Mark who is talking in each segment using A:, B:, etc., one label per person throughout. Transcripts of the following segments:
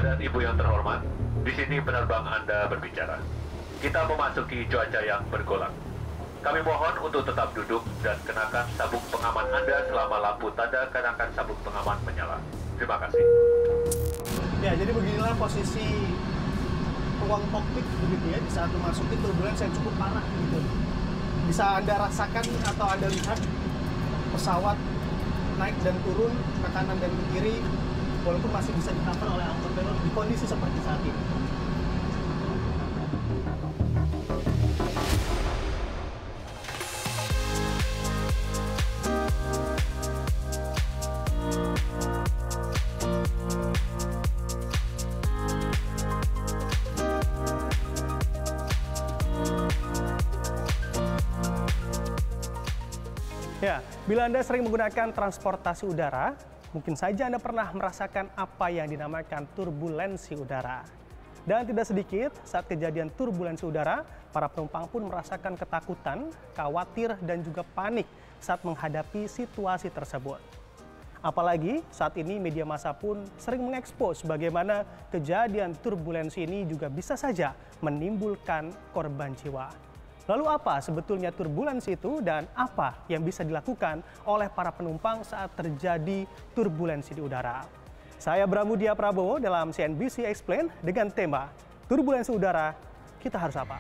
A: dan Ibu yang terhormat, di sini penerbang Anda berbicara. Kita memasuki cuaca yang bergolak. Kami mohon untuk tetap duduk dan kenakan sabuk pengaman Anda selama lampu tanda kenakan sabuk pengaman menyala. Terima kasih.
B: Ya, jadi beginilah posisi ruang kokpit begitu ya, di saat memasuki turbulensi yang cukup parah gitu. Bisa Anda rasakan atau Anda lihat pesawat naik dan turun ke kanan dan ke kiri, walaupun masih bisa di-cover oleh autopilot di kondisi seperti saat ini. Ya, bila Anda sering menggunakan transportasi udara, mungkin saja Anda pernah merasakan apa yang dinamakan turbulensi udara. Dan tidak sedikit, saat kejadian turbulensi udara, para penumpang pun merasakan ketakutan, khawatir, dan juga panik saat menghadapi situasi tersebut. Apalagi saat ini media massa pun sering mengekspos bagaimana kejadian turbulensi ini juga bisa saja menimbulkan korban jiwa. Lalu apa sebetulnya turbulensi itu dan apa yang bisa dilakukan oleh para penumpang saat terjadi turbulensi di udara? Saya Bramudia Prabowo dalam CNBC Explain dengan tema Turbulensi Udara, Kita Harus Apa?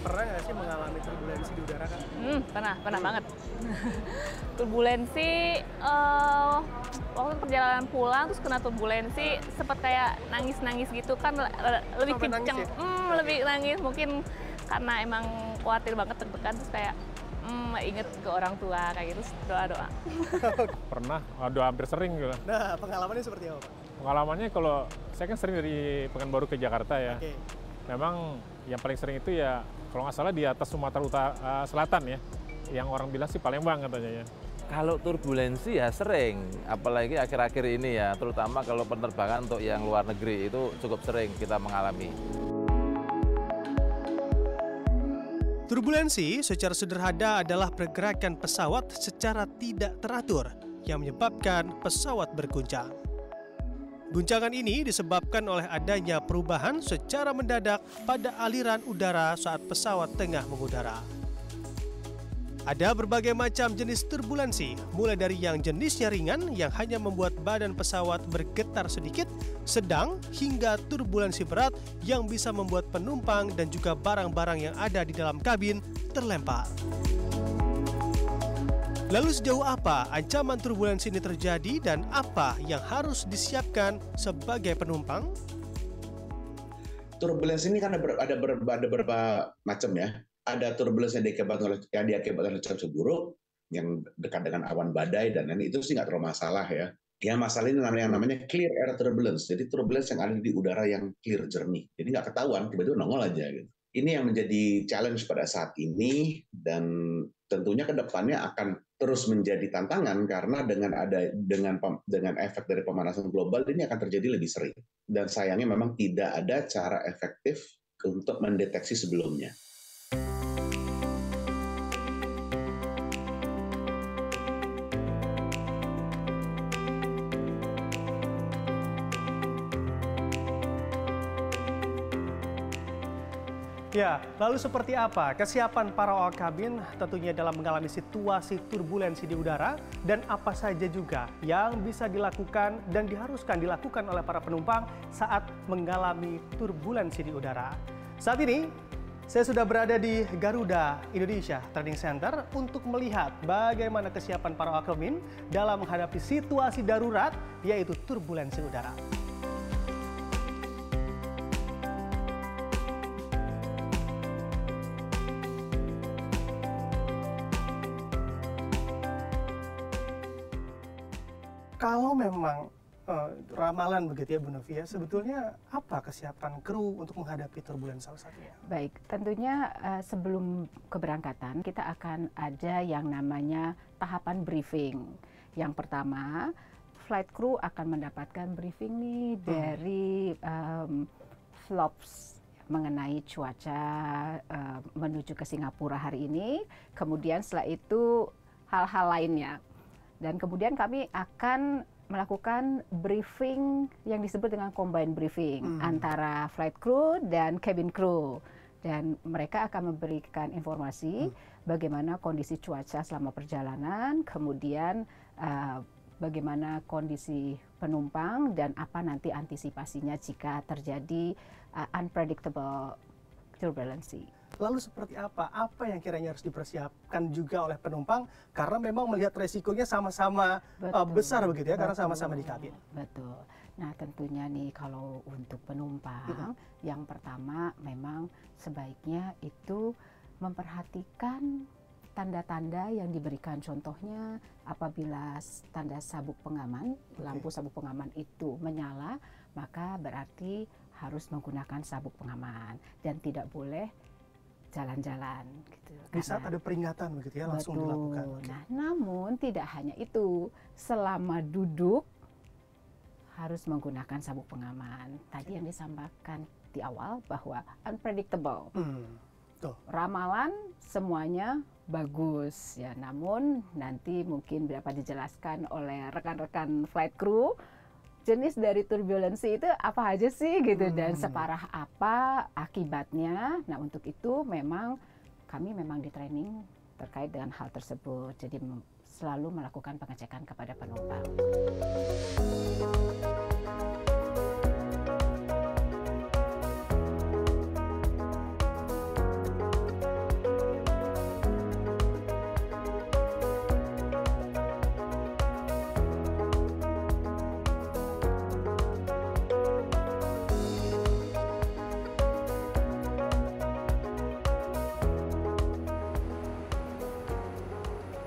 B: Pernah nggak sih mengalami turbulensi di udara, Kak?
C: Pernah banget. Turbulensi, waktu perjalanan pulang terus kena turbulensi, sempat kayak nangis-nangis gitu kan, lebih
B: Sampai
C: kenceng,
B: nangis ya?
C: lebih nangis mungkin karena emang khawatir banget deg-degan terus kayak inget ke orang tua kayak gitu, doa-doa.
D: Pernah, udah hampir sering gitu.
B: Nah, pengalamannya seperti apa, Pak?
D: Pengalamannya kalau saya kan sering dari Pekanbaru ke Jakarta ya.
B: Oke.
D: Memang yang paling sering itu ya kalau nggak salah di atas Sumatera Selatan ya. Yang orang bilang sih Palembang katanya ya.
E: Kalau turbulensi ya sering, apalagi akhir-akhir ini ya, terutama kalau penerbangan untuk yang luar negeri itu cukup sering kita mengalami.
B: Turbulensi secara sederhana adalah pergerakan pesawat secara tidak teratur yang menyebabkan pesawat berguncang. Guncangan ini disebabkan oleh adanya perubahan secara mendadak pada aliran udara saat pesawat tengah mengudara. Ada berbagai macam jenis turbulensi, mulai dari yang jenisnya ringan yang hanya membuat badan pesawat bergetar sedikit, sedang hingga turbulensi berat yang bisa membuat penumpang dan juga barang-barang yang ada di dalam kabin terlempar. Lalu sejauh apa ancaman turbulensi ini terjadi dan apa yang harus disiapkan sebagai penumpang?
F: Turbulensi ini kan ada beberapa macam ya. Ada turbulensi yang diakibatkan oleh cuaca buruk, yang dekat dengan awan badai, dan lain itu sih nggak terlalu masalah ya. Yang masalah ini namanya clear air turbulence. Jadi turbulence yang ada di udara yang clear, jernih. Jadi nggak ketahuan, tiba-tiba nongol aja gitu. Ini yang menjadi challenge pada saat ini, dan tentunya ke depannya akan terus menjadi tantangan karena dengan efek dari pemanasan global ini akan terjadi lebih sering. Dan sayangnya memang tidak ada cara efektif untuk mendeteksi sebelumnya.
B: Ya, lalu seperti apa kesiapan para awak kabin tentunya dalam mengalami situasi turbulensi di udara dan apa saja juga yang bisa dilakukan dan diharuskan dilakukan oleh para penumpang saat mengalami turbulensi di udara. Saat ini, saya sudah berada di Garuda Indonesia Training Center untuk melihat bagaimana kesiapan para awak kabin dalam menghadapi situasi darurat yaitu turbulensi udara. Kalau memang ramalan begitu ya Bu Novi ya, sebetulnya apa kesiapan kru untuk menghadapi turbulensi salah satunya?
G: Baik, tentunya sebelum keberangkatan kita akan ada yang namanya tahapan briefing. Yang pertama, flight crew akan mendapatkan briefing nih dari FLOPS mengenai cuaca menuju ke Singapura hari ini. Kemudian setelah itu hal-hal lainnya. Dan kemudian kami akan melakukan briefing yang disebut dengan combined briefing antara flight crew dan cabin crew. Dan mereka akan memberikan informasi bagaimana kondisi cuaca selama perjalanan, kemudian bagaimana kondisi penumpang dan apa nanti antisipasinya jika terjadi unpredictable turbulensi.
B: Lalu seperti apa? Apa yang kiranya harus dipersiapkan juga oleh penumpang? Karena memang melihat resikonya sama-sama besar begitu ya, karena sama-sama di kabin.
G: Betul. Nah tentunya nih kalau untuk penumpang, yang pertama memang sebaiknya itu memperhatikan tanda-tanda yang diberikan. Contohnya apabila tanda sabuk pengaman, lampu sabuk pengaman itu menyala, maka berarti harus menggunakan sabuk pengaman dan tidak boleh jalan-jalan gitu.
B: Di saat ada peringatan begitu ya, langsung dilakukan.
G: Nah, namun tidak hanya itu, selama duduk harus menggunakan sabuk pengaman. Tadi yang disampaikan di awal bahwa unpredictable.
B: Tuh.
G: Ramalan semuanya bagus ya, namun nanti mungkin dapat dijelaskan oleh rekan-rekan flight crew jenis dari turbulensi itu apa aja sih gitu dan separah apa akibatnya. Nah untuk itu memang kami memang di training terkait dengan hal tersebut, jadi selalu melakukan pengecekan kepada penumpang.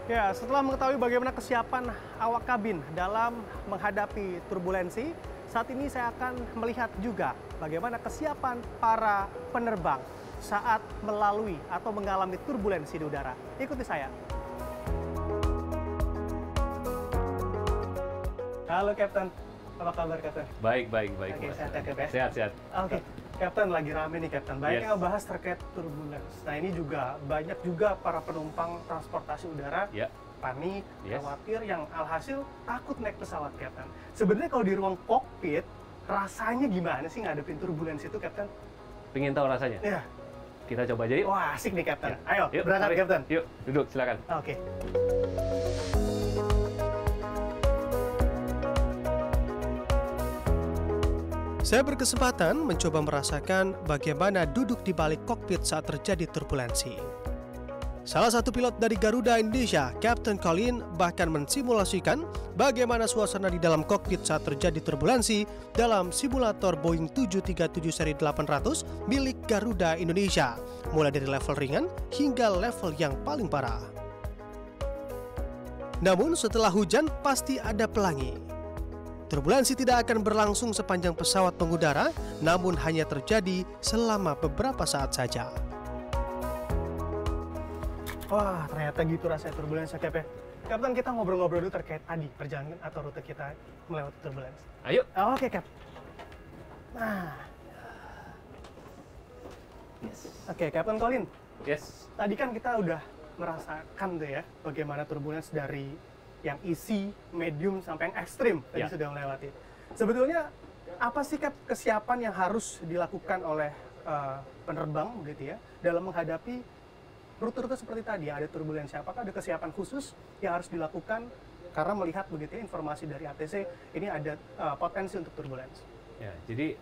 B: Ya, setelah mengetahui bagaimana kesiapan awak kabin dalam menghadapi turbulensi, saat ini saya akan melihat juga bagaimana kesiapan para penerbang saat melalui atau mengalami turbulensi di udara. Ikuti saya. Halo Kapten, apa kabar Kapten?
A: Baik.
B: Oke, sehat ya Kapten?
A: Sehat.
B: Oke, Kapten lagi rame nih Kapten. Banyak yang ngebahas terkait turbulensi. Nah ini juga banyak juga para penumpang transportasi udara panik, khawatir, yang alhasil takut naik pesawat Kapten. Sebenarnya kalau di ruang kokpit rasanya gimana sih ngadepin turbulensi itu Kapten?
A: Pengen tahu rasanya?
B: Iya.
A: Kita coba aja yuk.
B: Wah asik nih Kapten.
A: Ya.
B: Ayo berangkat
A: mari.
B: Kapten.
A: Yuk duduk silakan.
B: Oke. Saya berkesempatan mencoba merasakan bagaimana duduk di balik kokpit saat terjadi turbulensi. Salah satu pilot dari Garuda Indonesia, Captain Colin, bahkan mensimulasikan bagaimana suasana di dalam kokpit saat terjadi turbulensi dalam simulator Boeing 737 seri 800 milik Garuda Indonesia, mulai dari level ringan hingga level yang paling parah. Namun setelah hujan pasti ada pelangi. Turbulensi tidak akan berlangsung sepanjang pesawat mengudara, namun hanya terjadi selama beberapa saat saja. Wah, ternyata gitu rasanya turbulensi, Cap ya. Kapten, kita ngobrol-ngobrol dulu terkait tadi perjalanan atau rute kita melewati turbulensi.
A: Ayo.
B: Oke, Cap. Nah. Oke, Kapten Colin.
A: Yes.
B: Tadi kan kita udah merasakan tuh ya bagaimana turbulensi dari yang easy, medium, sampai yang ekstrim tadi sudah melewati. Sebetulnya apa sih Cap kesiapan yang harus dilakukan oleh penerbang begitu ya dalam menghadapi rute-rute seperti tadi yang ada turbulensi? Apakah ada kesiapan khusus yang harus dilakukan karena melihat begitu ya informasi dari ATC ini ada potensi untuk turbulensi?
H: Ya, jadi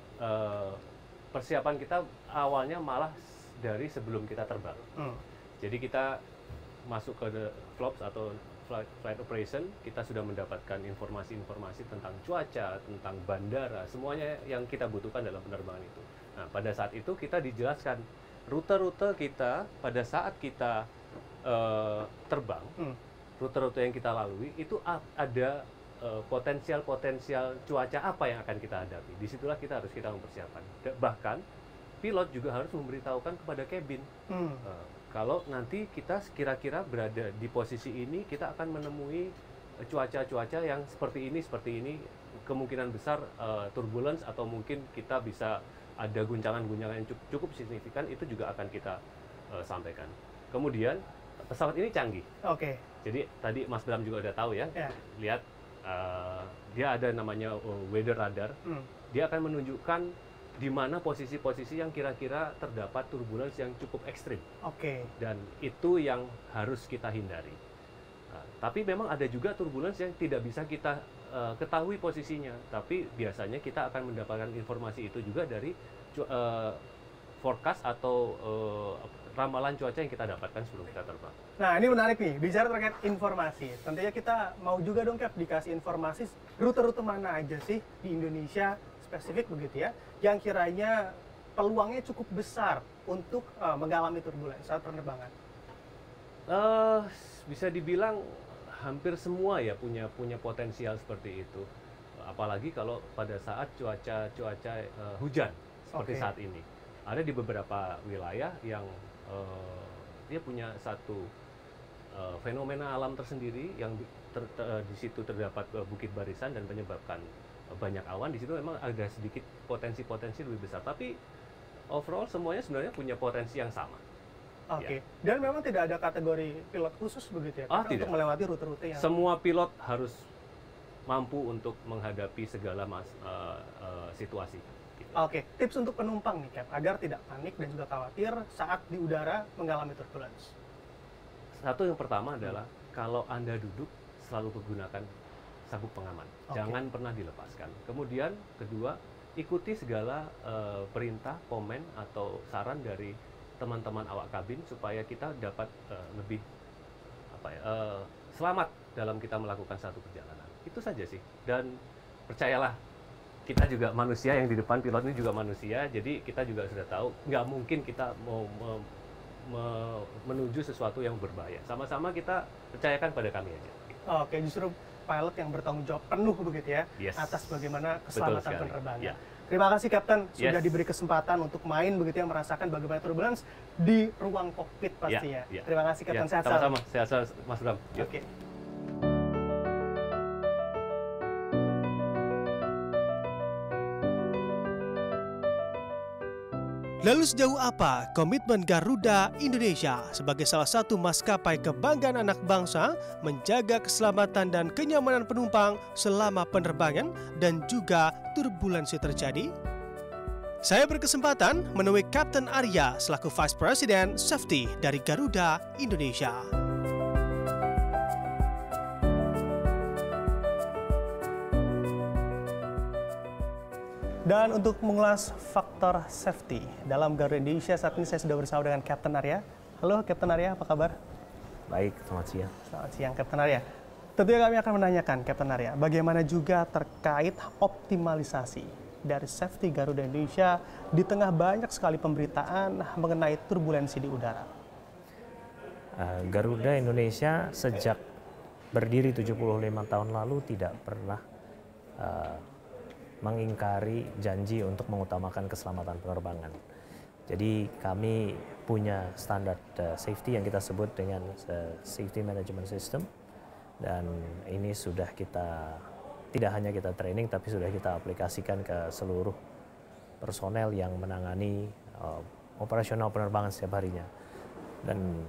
H: persiapan kita awalnya malah dari sebelum kita terbang. Jadi kita masuk ke FLOPS atau Flight Operation, kita sudah mendapatkan informasi-informasi tentang cuaca, tentang bandara, semuanya yang kita butuhkan dalam penerbangan itu. Nah, pada saat itu kita dijelaskan rute-rute kita pada saat kita terbang, rute-rute yang kita lalui itu ada potensial cuaca apa yang akan kita hadapi. Disitulah kita harus mempersiapkan. Bahkan pilot juga harus memberitahukan kepada kabin. Kalau nanti kita kira-kira berada di posisi ini, kita akan menemui cuaca-cuaca yang seperti ini, kemungkinan besar turbulence atau mungkin kita bisa ada guncangan-guncangan yang cukup signifikan, itu juga akan kita sampaikan. Kemudian pesawat ini canggih.
B: Oke.
H: Jadi tadi Mas Bram juga udah tahu ya. Lihat dia ada namanya weather radar. Dia akan menunjukkan di mana posisi-posisi yang kira-kira terdapat turbulence yang cukup ekstrim.
B: Oke.
H: Dan itu yang harus kita hindari. Tapi memang ada juga turbulence yang tidak bisa kita ketahui posisinya. Tapi biasanya kita akan mendapatkan informasi itu juga dari forecast atau ramalan cuaca yang kita dapatkan sebelum kita terbang.
B: Nah, ini menarik nih, bicara terkait informasi. Tentunya kita mau juga dong, Cap, dikasih informasi rute-rute mana aja sih di Indonesia, spesifik begitu ya, yang kiranya peluangnya cukup besar untuk mengalami turbulensi saat penerbangan.
H: Bisa dibilang hampir semua ya punya potensial seperti itu. Apalagi kalau pada saat cuaca hujan seperti saat ini. Ada di beberapa wilayah yang dia punya satu fenomena alam tersendiri yang di situ terdapat bukit barisan dan menyebabkan banyak awan. Di situ memang ada sedikit potensi lebih besar. Tapi overall semuanya sebenarnya punya potensi yang sama.
B: Oke. Dan memang tidak ada kategori pilot khusus begitu ya?
H: Tidak.
B: Untuk melewati rute-rute yang...
H: Semua pilot harus mampu untuk menghadapi segala situasi.
B: Oke, tips untuk penumpang nih, Cap, agar tidak panik dan juga khawatir saat di udara mengalami turbulence.
H: Satu yang pertama adalah kalau Anda duduk selalu menggunakan sabuk pengaman. Jangan pernah dilepaskan. Kemudian kedua, ikuti segala perintah, komen atau saran dari teman-teman awak kabin supaya kita dapat lebih selamat dalam kita melakukan satu perjalanan. Itu saja sih. Dan percayalah, kita juga manusia, yang di depan pilot ini juga manusia, jadi kita juga sudah tahu nggak mungkin kita mau menuju sesuatu yang berbahaya. Sama-sama kita percayakan pada kami aja.
B: Oke, justru pilot yang bertanggung jawab penuh begitu ya, atas bagaimana keselamatan penerbangan. Terima kasih, Kapten, sudah diberi kesempatan untuk main begitu ya, merasakan bagaimana turbulence di ruang kokpit pastinya. Terima kasih, Kapten. Sehat selalu.
H: Sama-sama, sehat selalu, Mas Bram.
B: Oke. Lalu sejauh apa komitmen Garuda Indonesia sebagai salah satu maskapai kebanggaan anak bangsa menjaga keselamatan dan kenyamanan penumpang selama penerbangan dan juga turbulensi terjadi? Saya berkesempatan menemui Kapten Arya selaku Vice President Safety dari Garuda Indonesia. Dan untuk mengulas faktor safety dalam Garuda Indonesia, saat ini saya sudah bersama dengan Kapten Arya. Halo Kapten Arya, apa kabar?
I: Baik, selamat siang.
B: Selamat siang Kapten Arya. Tentunya kami akan menanyakan Kapten Arya, bagaimana juga terkait optimalisasi dari safety Garuda Indonesia di tengah banyak sekali pemberitaan mengenai turbulensi di udara.
I: Garuda Indonesia sejak berdiri 75 tahun lalu tidak pernah mengingkari janji untuk mengutamakan keselamatan penerbangan. Jadi kami punya standar safety yang kita sebut dengan Safety Management System, dan ini sudah kita, tidak hanya kita training tapi sudah kita aplikasikan ke seluruh personel yang menangani operasional penerbangan setiap harinya. Dan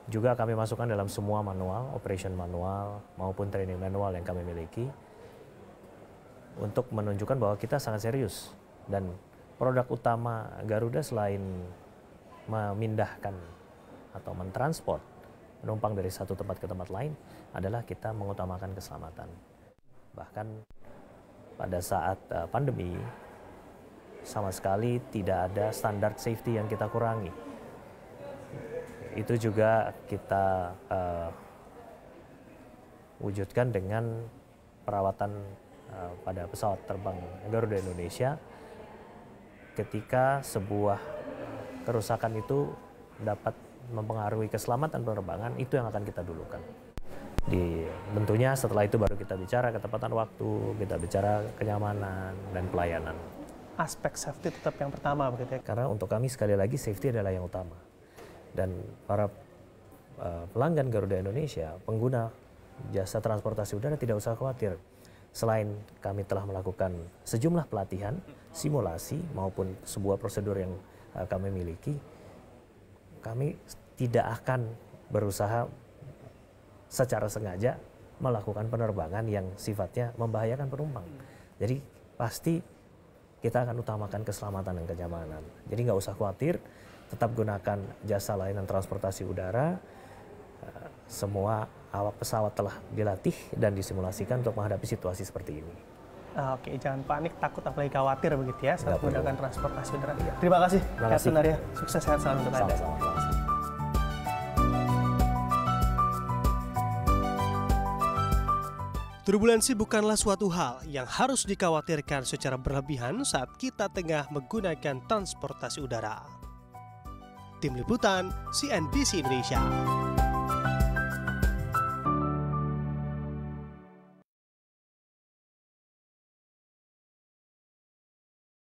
I: juga kami masukkan dalam semua manual, operation manual maupun training manual yang kami miliki, untuk menunjukkan bahwa kita sangat serius. Dan produk utama Garuda selain memindahkan atau mentransport penumpang dari satu tempat ke tempat lain adalah kita mengutamakan keselamatan. Bahkan pada saat pandemi sama sekali tidak ada standar safety yang kita kurangi. Itu juga kita wujudkan dengan perawatan pada pesawat terbang Garuda Indonesia. Ketika sebuah kerusakan itu dapat mempengaruhi keselamatan penerbangan, itu yang akan kita dulukan. Tentunya setelah itu baru kita bicara ketepatan waktu, kita bicara kenyamanan dan pelayanan.
B: Aspek safety tetap yang pertama begitu ya?
I: Karena untuk kami sekali lagi safety adalah yang utama. Dan para pelanggan Garuda Indonesia, pengguna jasa transportasi udara tidak usah khawatir. Selain kami telah melakukan sejumlah pelatihan, simulasi maupun sebuah prosedur yang kami miliki, kami tidak akan berusaha secara sengaja melakukan penerbangan yang sifatnya membahayakan penumpang. Jadi pasti kita akan utamakan keselamatan dan kenyamanan. Jadi nggak usah khawatir, tetap gunakan jasa layanan transportasi udara. Semua awak pesawat telah dilatih dan disimulasikan untuk menghadapi situasi seperti ini.
B: Oke, jangan panik, takut apalagi khawatir begitu ya saat menggunakan transportasi udara.
I: Iya.
B: Terima kasih,
I: Terima kasih.
B: Captain Arya. Sukses sehat selalu untuk Anda.
I: Sama-sama.
B: Turbulensi bukanlah suatu hal yang harus dikhawatirkan secara berlebihan saat kita tengah menggunakan transportasi udara. Tim Liputan CNBC Indonesia.